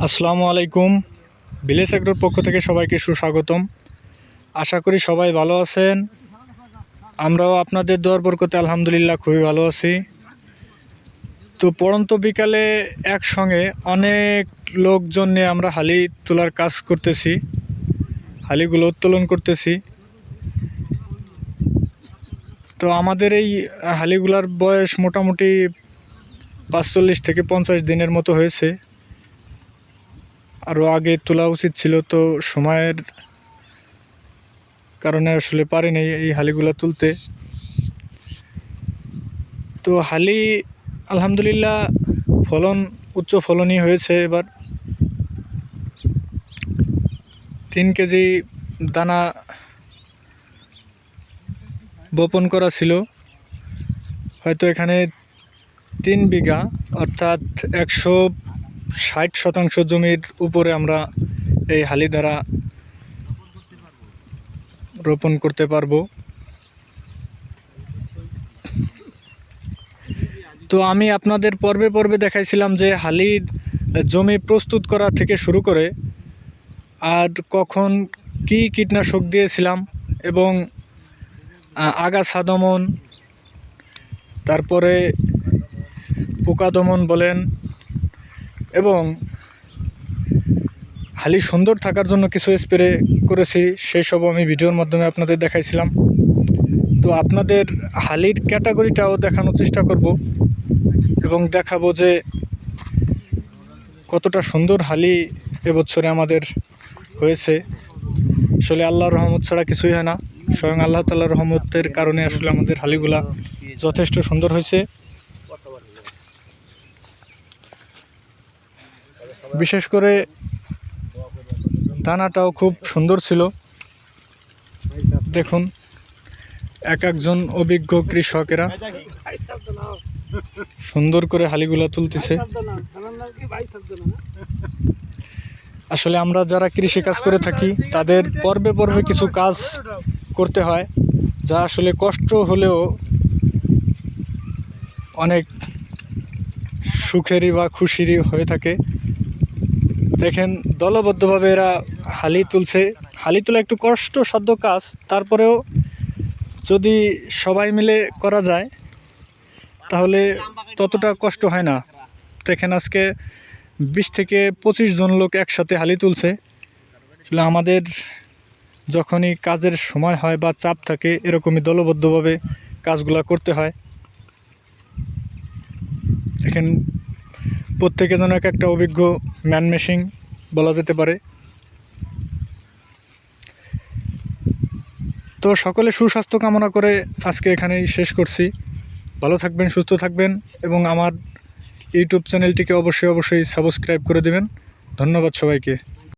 আসসালামু আলাইকুম। ভিলেজ এগ্রোর পক্ষ থেকে সবাইকে সুস্বাগতম। আশা করি সবাই ভালো আছেন। আমরাও আপনাদের দোয়ার বরকতে আলহামদুলিল্লাহ খুবই ভালো আছি। তো পড়ন্ত বিকালে একসঙ্গে অনেক লোকজন নিয়ে আমরা হালি তোলার কাজ করতেছি, হালিগুলো উত্তোলন করতেছি। তো আমাদের এই হালিগুলার বয়স মোটামুটি ৪৫ থেকে ৫০ দিনের মতো হয়েছে। আরও আগে তোলা উচিত ছিল, তো সময়ের কারণে আসলে পারিনি এই হালিগুলা তুলতে। তো হালি আলহামদুলিল্লাহ উচ্চ ফলনই হয়েছে। এবার ৩ কেজি দানা বপন করা ছিল। হয়তো এখানে ৩ বিঘা অর্থাৎ ১৬০% জমির উপরে আমরা এই হালি দ্বারা রোপণ করতে পারবো। তো আমি আপনাদের পর্বে পর্বে দেখাইছিলাম যে হালির জমি প্রস্তুত করা থেকে শুরু করে আর কখন কি কীটনাশক দিয়েছিলাম এবং আগাছা দমন, তারপরে পোকা দমন বলেন, এবং হালি সুন্দর থাকার জন্য কিছু স্প্রে করেছি, সেই সব আমি ভিডিওর মাধ্যমে আপনাদের দেখাইছিলাম। তো আপনাদের হালির ক্যাটাগরিটাও দেখানোর চেষ্টা করব এবং দেখাবো যে কতটা সুন্দর হালি এবছরে আমাদের হয়েছে। আসলে আল্লাহর রহমত ছাড়া কিছুই হয় না, স্বয়ং আল্লাহ তাআলার রহমতের কারণে আসলে আমাদের হালিগুলা যথেষ্ট সুন্দর হয়েছে। বিশেষ করে দানাটাও খুব সুন্দর ছিল। দেখুন একজন অভিজ্ঞ কৃষকেরা সুন্দর করে হালিগুলা তুলতেছে। আসলে আমরা যারা কৃষি কাজ করে থাকি তাদের পর্বে পর্বে কিছু কাজ করতে হয়, যা আসলে কষ্ট হলেও অনেক সুখেরই বা খুশিরই হয়ে থাকে। দেখেন দলবদ্ধভাবে এরা হালি তুলছে। হালি তোলা একটু কষ্টসাধ্য কাজ, তারপরেও যদি সবাই মিলে করা যায় তাহলে ততটা কষ্ট হয় না। দেখেন আজকে ২০ থেকে ২৫ জন লোক একসাথে হালি তুলছে। আসলে আমাদের যখনই কাজের সময় হয় বা চাপ থাকে, এরকমই দলবদ্ধভাবে কাজগুলো করতে হয়। দেখেন প্রত্যেকে যেন একটা অভিজ্ঞ ম্যান মেশিন বলা যেতে পারে। তো সকলে সুস্বাস্থ্য কামনা করে আজকে এখানেই শেষ করছি। ভালো থাকবেন, সুস্থ থাকবেন এবং আমার ইউটিউব চ্যানেলটিকে অবশ্যই সাবস্ক্রাইব করে দেবেন। ধন্যবাদ সবাইকে।